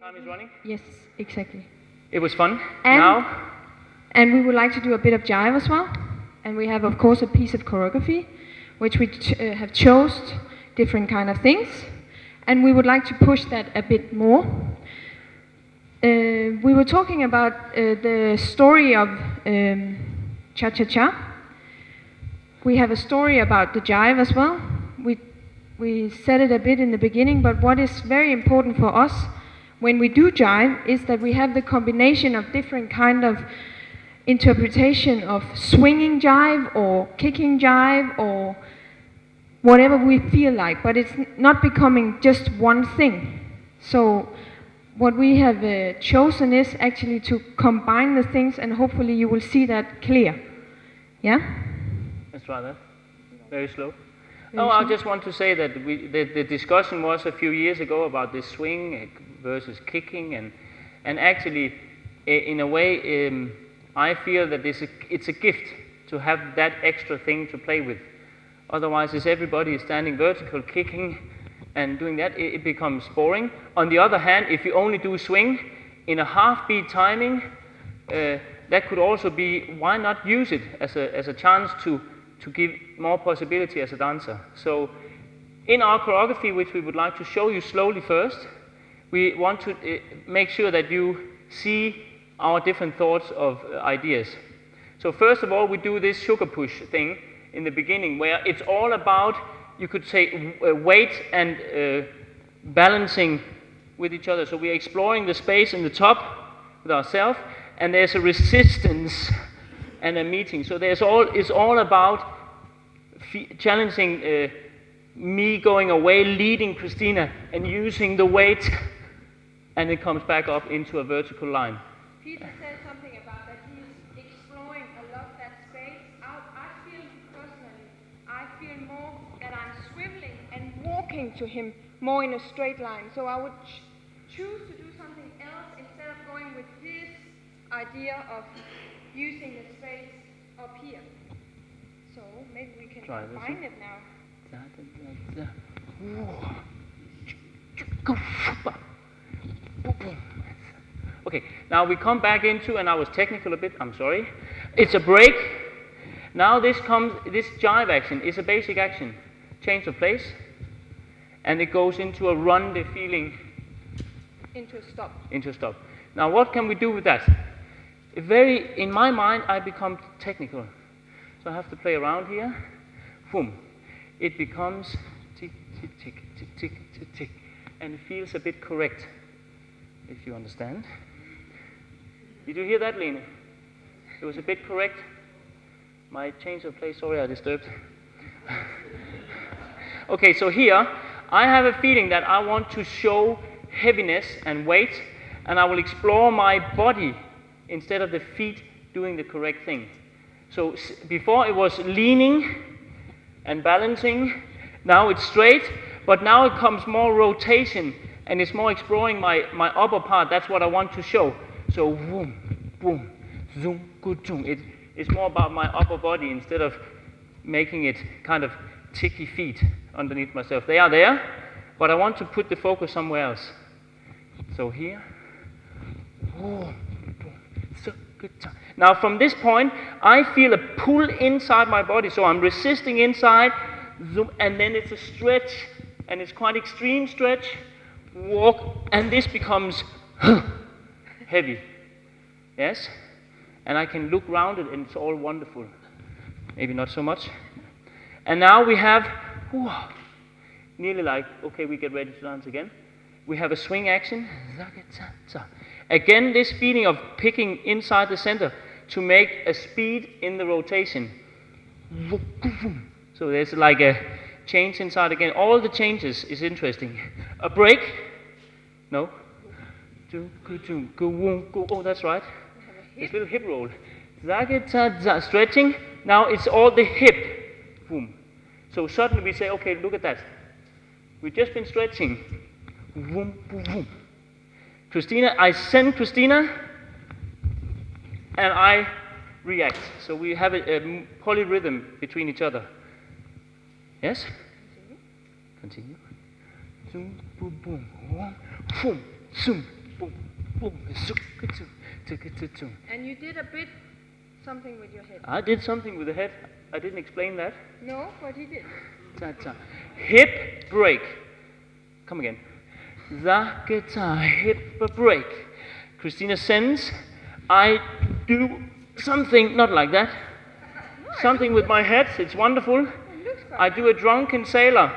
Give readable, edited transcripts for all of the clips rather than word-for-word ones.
Time is running. Yes, exactly. It was fun. And we would like to do a bit of jive as well. And we have, of course, a piece of choreography, which we have chose different kind of things. And we would like to push that a bit more. We were talking about the story of cha-cha-cha. We have a story about the jive as well. We said it a bit in the beginning, but what is very important for us when we do jive is that we have the combination of different kind of interpretation of swinging jive or kicking jive or whatever we feel like, but it's not becoming just one thing. So what we have chosen is actually to combine the things, and hopefully you will see that clear. Yeah? Let's try that. Very slow. I just want to say that the discussion was a few years ago about the swing versus kicking, and actually, in a way, I feel that it's a gift to have that extra thing to play with. Otherwise, if everybody is standing vertical, kicking, and doing that, it becomes boring. On the other hand, if you only do swing in a half-beat timing, that could also be, why not use it as a chance to give more possibility as a dancer. So in our choreography, which we would like to show you slowly first, we want to make sure that you see our different thoughts of ideas. So first of all, we do this sugar push thing in the beginning, where it's all about, you could say, weight and balancing with each other. So we are exploring the space in the top with ourselves, and there's a resistance and a meeting. So it's all about challenging me going away, leading Kristina, and using the weight, and it comes back up into a vertical line. Peter said something about that he's exploring a lot that space. I feel personally, I feel more that I'm swiveling and walking to him more in a straight line. So I would choose to do something else instead of going with his idea of using the space up here. So maybe we can combine it now. Okay, now we come back into, and I was technical a bit, I'm sorry. It's a break. Now this jive action is a basic action. Change of place. And it goes into a run the feeling. Into a stop. Into a stop. Now what can we do with that? In my mind, I become technical. So I have to play around here. Boom. It becomes tick, tick, tick, tick, tick, tick, tick. And it feels a bit correct, if you understand. Did you hear that, Lene? It was a bit correct. My change of place, sorry I disturbed. Okay, so here, I have a feeling that I want to show heaviness and weight, and I will explore my body instead of the feet doing the correct thing. So before it was leaning and balancing, now it's straight, but now it comes more rotation, and it's more exploring my upper part. That's what I want to show. So boom, boom, zoom, good, zoom. It's more about my upper body instead of making it kind of ticky feet underneath myself. They are there, but I want to put the focus somewhere else. So here, boom, boom, so good time. Now from this point, I feel a pull inside my body, so I'm resisting inside, zoom, and then it's a stretch, and it's quite extreme stretch, walk, and this becomes heavy, yes? And I can look round it, and it's all wonderful. Maybe not so much. And now we have, nearly like, okay, we get ready to dance again. We have a swing action. Again, this feeling of picking inside the center to make a speed in the rotation. So there's like a change inside again. All the changes is interesting. A break. No. Oh, that's right. This little hip roll. Stretching. Now it's all the hip. Boom. So suddenly we say, okay, look at that. We've just been stretching. Boom, boom, boom. Kristina, I send Kristina, and I react. So we have a polyrhythm between each other. Yes? Continue. Zoom, boom, boom, boom, zoom, boom, boom, And you did a bit something with your head. I did something with the head. I didn't explain that. No, but he did. Ta-ta. Hip break. Come again. The guitar hip break. Kristina sends. I do something not like that. Something with my head. It's wonderful. I do a drunken sailor,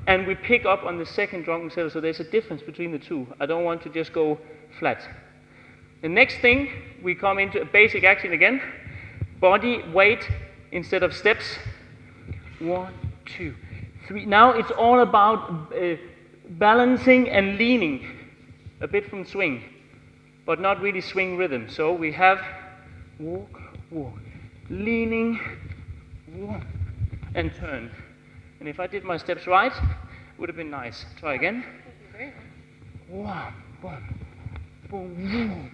and we pick up on the second drunken sailor. So there's a difference between the two. I don't want to just go flat. The next thing, we come into a basic action again. Body weight instead of steps. 1, 2, 3. Now it's all about balancing and leaning. A bit from swing, but not really swing rhythm. So we have walk, walk, leaning, walk, and turn. And if I did my steps right, it would have been nice. Try again. One, boom, boom,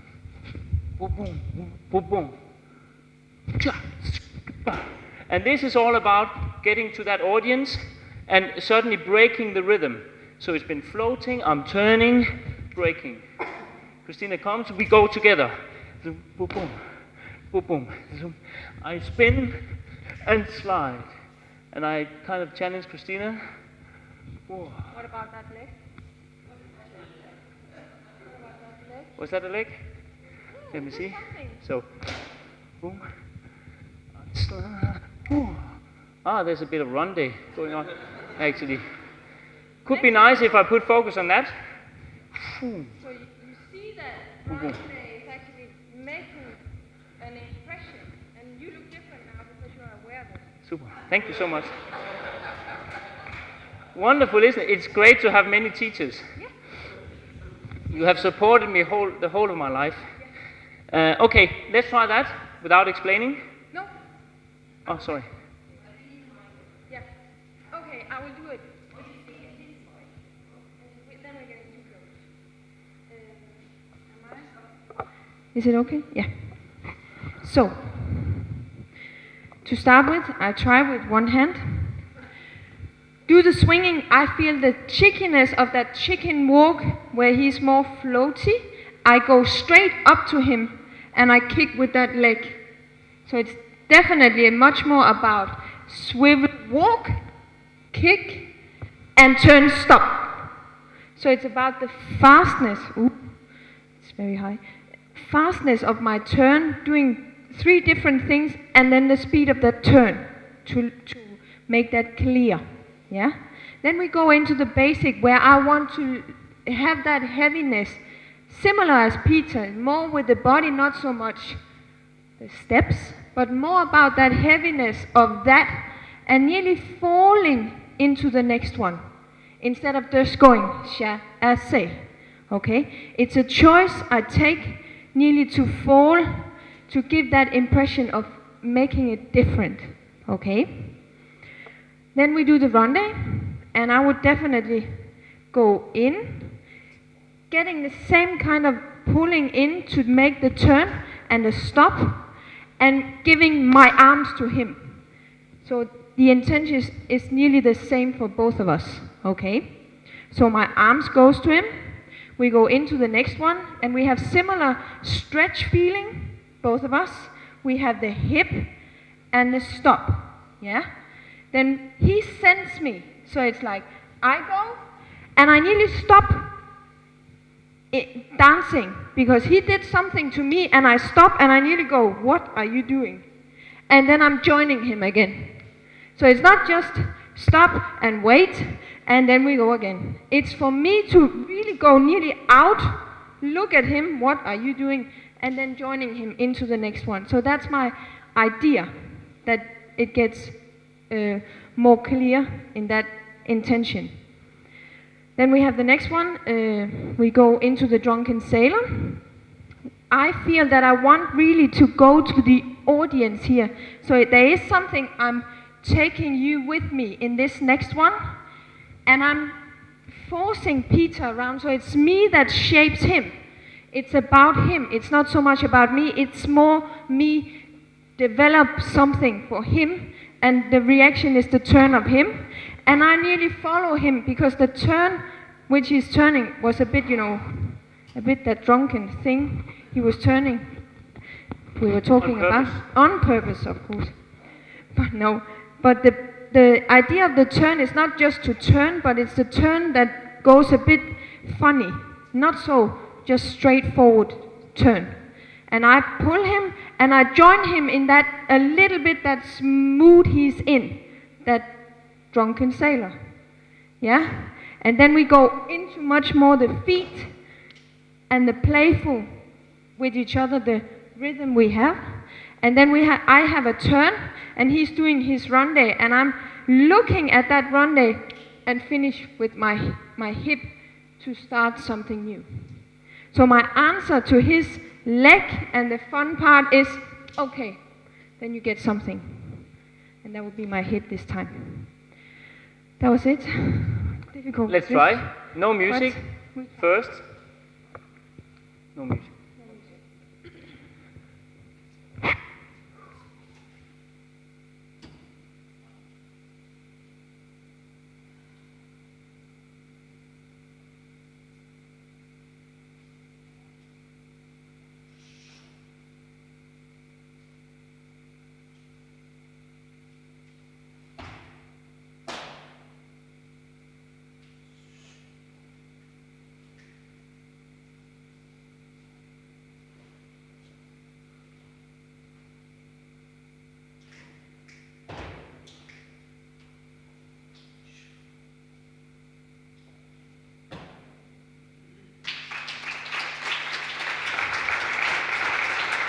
boom, boom, boom, boom, boom. And this is all about getting to that audience and certainly breaking the rhythm. So it's been floating, I'm turning, breaking. Kristina comes, we go together. Boom, boom, boom, boom, boom. I spin and slide. And I kind of challenge Kristina. Whoa. What about that leg? Was that a leg? Let me see. So, boom. Ah, there's a bit of ronde going on, actually. Could be nice if I put focus on that. So you see that ronde is actually making an impression, and you look different now because you are aware of it. Super. Thank you so much. Wonderful, isn't it? It's great to have many teachers. Yeah. You have supported me the whole of my life. Yeah. Okay, let's try that without explaining. No. Oh, sorry. Yeah. Okay, I will do it. Then we're getting too close. Is it okay? Yeah. So, to start with, I try with one hand. Do the swinging. I feel the chickiness of that chicken walk where he's more floaty. I go straight up to him and I kick with that leg. So it's definitely much more about swivel, walk, kick, and turn, stop. So it's about the fastness. Ooh, it's very high. Fastness of my turn, doing 3 different things, and then the speed of that turn to make that clear. Yeah? Then we go into the basic where I want to have that heaviness, similar as Peter, more with the body, not so much the steps, but more about that heaviness of that and nearly falling into the next one instead of just going say. Okay? It's a choice I take nearly to fall to give that impression of making it different. Okay? Then we do the ronde, and I would definitely go in, getting the same kind of pulling in to make the turn and the stop, and giving my arms to him. So the intention is nearly the same for both of us, okay? So my arms goes to him, we go into the next one, and we have similar stretch feeling, both of us. We have the hip and the stop, yeah? Then he sends me. So it's like, I go, and I nearly stop dancing, because he did something to me, and I stop, and I nearly go, what are you doing? And then I'm joining him again. So it's not just stop and wait, and then we go again. It's for me to really go nearly out, look at him, what are you doing? And then joining him into the next one. So that's my idea, that it gets more clear in that intention. Then we have the next one. We go into the drunken sailor. I feel that I want really to go to the audience here. So there is something I'm taking you with me in this next one, and I'm forcing Peter around. So it's me that shapes him. It's about him. It's not so much about me. It's more me develop something for him, and the reaction is the turn of him. And I nearly follow him, because the turn which he's turning was a bit, a bit that drunken thing he was turning. We were talking about on purpose, of course. But no, but the idea of the turn is not just to turn, but it's the turn that goes a bit funny, not so just straightforward turn. And I pull him and I join him in that a little bit that mood he's in, that drunken sailor. Yeah? And then we go into much more the feet and the playful with each other, the rhythm we have. And then I have a turn and he's doing his ronde and I'm looking at that ronde and finish with my hip to start something new. So my answer to his leg and the fun part is, okay, then you get something. And that would be my hip this time. That was it. Difficult. Let's try. No music first. No music.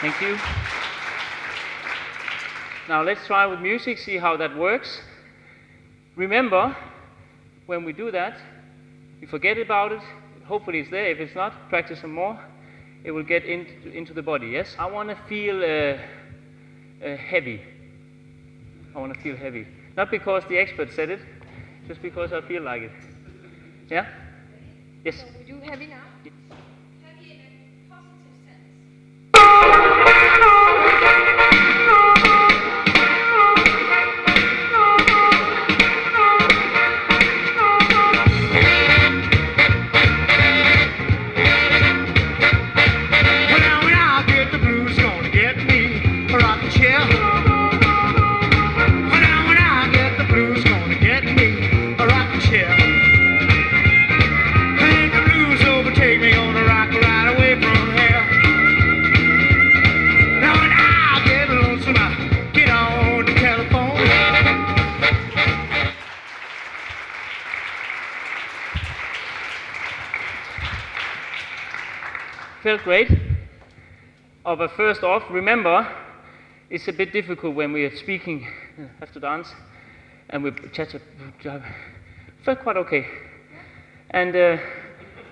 Thank you. Now let's try with music, see how that works. Remember, when we do that, you forget about it. Hopefully it's there. If it's not, practice some more. It will get into the body, yes? I want to feel heavy. I want to feel heavy. Not because the expert said it, just because I feel like it. Yeah? Yes? So we do heavy now? Heavy in a positive sense. Felt great. But first off, remember, it's a bit difficult when we are speaking, have to dance, and we cha-cha, jive. Felt quite okay. And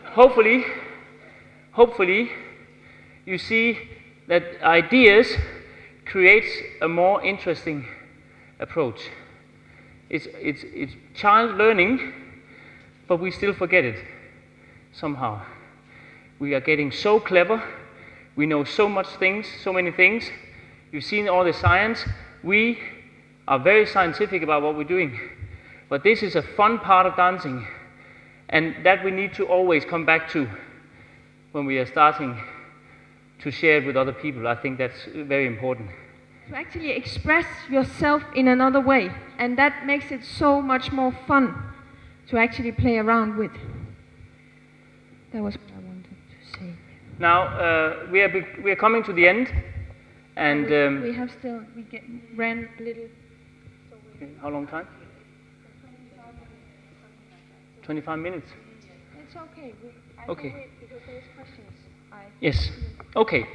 hopefully, you see that ideas creates a more interesting approach. It's child learning, but we still forget it somehow. We are getting so clever. We know so many things. You've seen all the science. We are very scientific about what we're doing. But this is a fun part of dancing. And that we need to always come back to when we are starting to share it with other people. I think that's very important. To actually express yourself in another way. And that makes it so much more fun to actually play around with. That was what I wanted to say. Now, we are coming to the end. And we have still, ran a little. Okay, how long time? 25 minutes. It's okay. Okay. Wait because there's questions. Yes. Okay.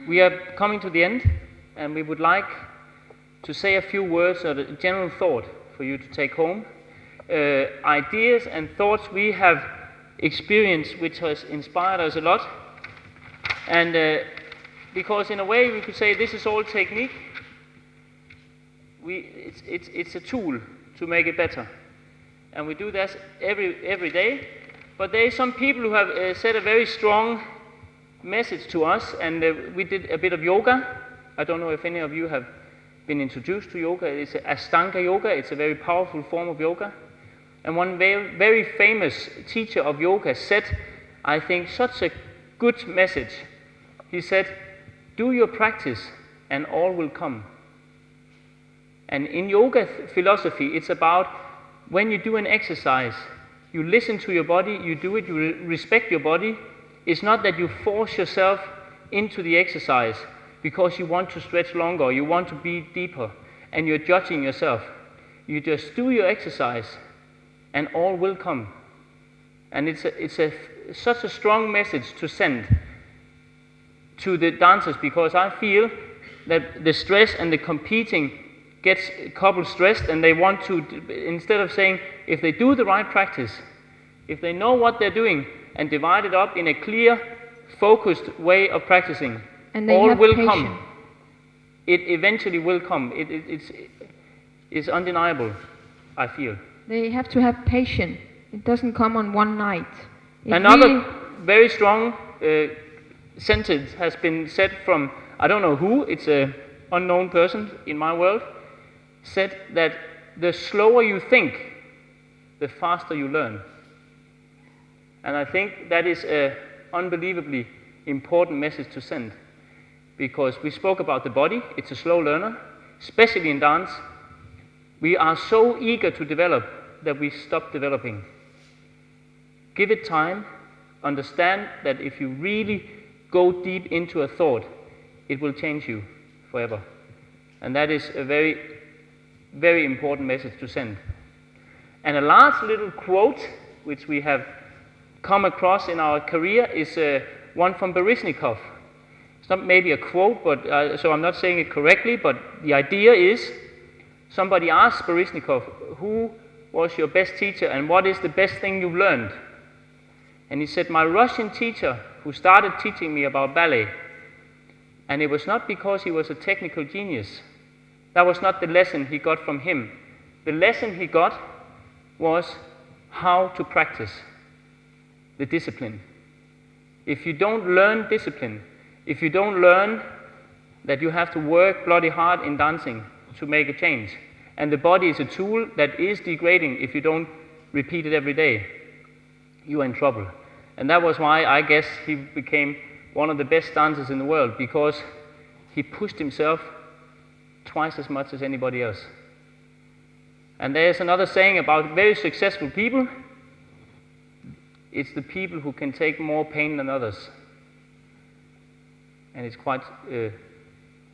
We are coming to the end, and we would like to say a few words or a general thought for you to take home. Ideas and thoughts we have experienced, which has inspired us a lot. And because in a way we could say this is all technique. It's a tool to make it better. And we do this every day. But there are some people who have said a very strong message to us, and we did a bit of yoga. I don't know if any of you have been introduced to yoga. It's Ashtanga yoga. It's a very powerful form of yoga. And one very famous teacher of yoga said, I think, such a good message. He said, do your practice and all will come. And in yoga philosophy, it's about when you do an exercise, you listen to your body, you do it, you respect your body. It's not that you force yourself into the exercise because you want to stretch longer, you want to be deeper, and you're judging yourself. You just do your exercise and all will come. And it's such a strong message to send to the dancers, because I feel that the stress and the competing gets coupled stressed, and they want to, instead of saying, if they do the right practice, if they know what they're doing and divide it up in a clear, focused way of practicing, and they all have will patience. come. It eventually will come. It's undeniable, I feel. They have to have patience. It doesn't come on one night. Another very strong sentence has been said from, I don't know who, it's an unknown person in my world, said that the slower you think, the faster you learn. And I think that is an unbelievably important message to send, because we spoke about the body, it's a slow learner, especially in dance. We are so eager to develop that we stop developing. Give it time, understand that if you really go deep into a thought, it will change you forever. And that is a very, very important message to send. And a last little quote, which we have come across in our career, is one from Baryshnikov. It's not maybe a quote, but so I'm not saying it correctly, but the idea is, somebody asked Baryshnikov, who was your best teacher and what is the best thing you've learned? And he said, my Russian teacher who started teaching me about ballet. And it was not because he was a technical genius. That was not the lesson he got from him. The lesson he got was how to practice the discipline. If you don't learn discipline, if you don't learn that you have to work bloody hard in dancing to make a change, and the body is a tool that is degrading if you don't repeat it every day, you are in trouble. And that was why I guess he became one of the best dancers in the world, because he pushed himself twice as much as anybody else. And there's another saying about very successful people, it's the people who can take more pain than others. And it's quite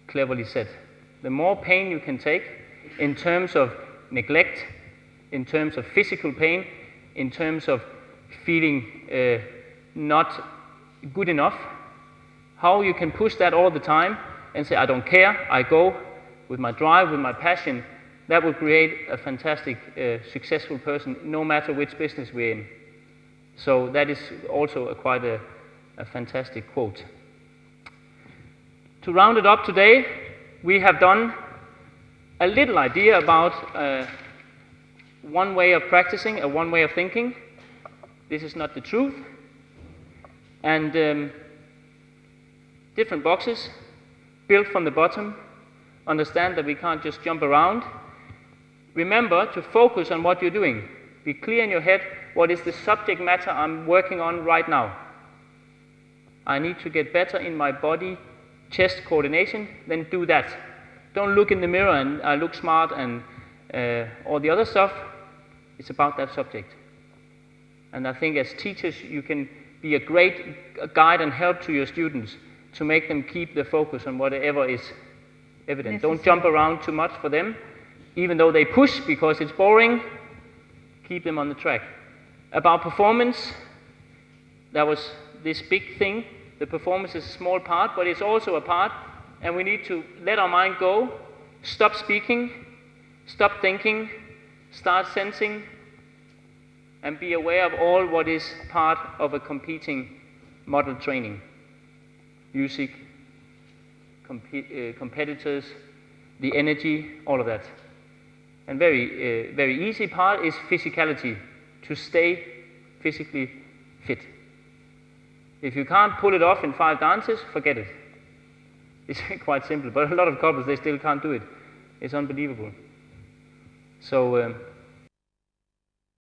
cleverly said. The more pain you can take in terms of neglect, in terms of physical pain, in terms of feeling not good enough, how you can push that all the time and say, I don't care, I go with my drive, with my passion, that will create a fantastic, successful person, no matter which business we're in. So that is also quite a fantastic quote. To round it up today, we have done a little idea about one way of practicing, one way of thinking. This is not the truth. And different boxes, built from the bottom. Understand that we can't just jump around. Remember to focus on what you're doing. Be clear in your head, what is the subject matter I'm working on right now? I need to get better in my body, chest coordination, then do that. Don't look in the mirror and I look smart and all the other stuff. It's about that subject. And I think as teachers, you can be a great guide and help to your students to make them keep the focus on whatever is evident. Necessary. Don't jump around too much for them. Even though they push because it's boring, keep them on the track. About performance, that was this big thing. The performance is a small part, but it's also a part, and we need to let our mind go, stop speaking, stop thinking, start sensing, and be aware of all what is part of a competing model training. Music, competitors, the energy, all of that. And very easy part is physicality, to stay physically fit. If you can't pull it off in 5 dances, forget it. It's quite simple, but a lot of couples, they still can't do it. It's unbelievable. So